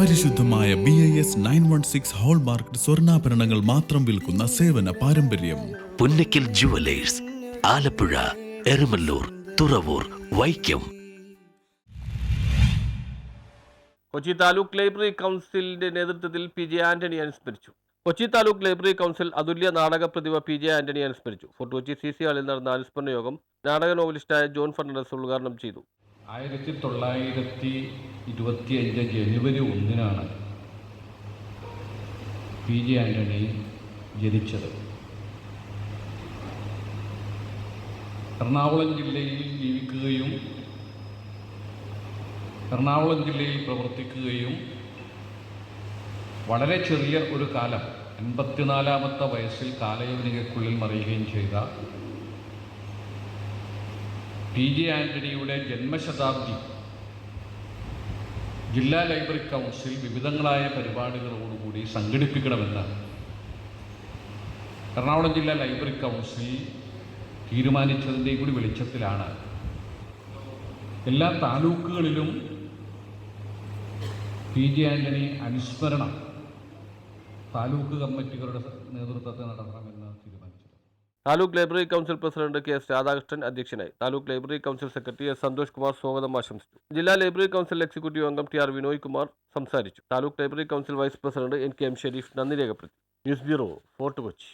പരിശുദ്ധമായ BIS 916 hallmark സ്വർണ്ണാഭരണങ്ങൾ മാത്രം വിൽക്കുന്ന സേവന പാരമ്പര്യം. പുന്നക്കൽ ജുവലേഴ്സ്, ആലപ്പുഴ, എരമല്ലൂർ, തുറവൂർ, വൈക്കം. കൊച്ചി താലൂക്ക് ലൈബ്രറി കൗൺസിലിന്റെ നേതൃത്വത്തിൽ PJ ആന്റണി അനുസ്മരിച്ചു. കൊച്ചി താലൂക്ക് ലൈബ്രറി കൗൺസിൽ അതുല്യ നാടക പ്രതിഭ PJ ആന്റണി അനുസ്മരിച്ചു. ഫോർട്ട് കൊച്ചി CC ഹാളിൽ നടന്ന അനുസ്മരണ യോഗം നാടക നോവലിസ്റ്റായ ജോൺ ഫെർണാണ്ടസ് ഉദ്ഘാടനം ചെയ്തു. 1925 ജനുവരി 1 PJ ആന്റണി ജനിച്ചത്. എറണാകുളം ജില്ലയിൽ ജീവിക്കുകയും എറണാകുളം ജില്ലയിൽ പ്രവർത്തിക്കുകയും വളരെ ചെറിയ ഒരു കാലം 84-ാമത്തെ വയസ്സിൽ കാലയവനികയ്ക്കുള്ളിൽ മറിയുകയും ചെയ്ത PJ ആന്റണിയുടെ ജന്മശതാബ്ദി ജില്ലാ ലൈബ്രറി കൗൺസിൽ വിവിധങ്ങളായ പരിപാടികളോടുകൂടി സംഘടിപ്പിക്കണമെന്ന് എറണാകുളം ജില്ലാ ലൈബ്രറി കൗൺസിൽ തീരുമാനിച്ചതിൻ്റെ കൂടി വെളിച്ചത്തിലാണ് എല്ലാ താലൂക്കുകളിലും PJ ആന്റണി അനുസ്മരണം താലൂക്ക് കമ്മിറ്റികളുടെ നേതൃത്വത്തിൽ നടത്തണമെന്ന് തീരുമാനിച്ചു. Taluk library council president KS Radhakrishnan അധ്യക്ഷനായി. Taluk library council secretary S Santhosh Kumar സ്വാഗതം ആശംസിച്ചു. ജില്ലാ ലൈബ്രറി കൗൺസിൽ എക്സിക്യൂട്ടീവ് അംഗം TR വിനോയ് കുമാർ സംസാരിച്ചു. Taluk library council vice president NKM Sherif നന്ദി രേഖപ്പെടുത്തി. News bureau, Fort Kochi.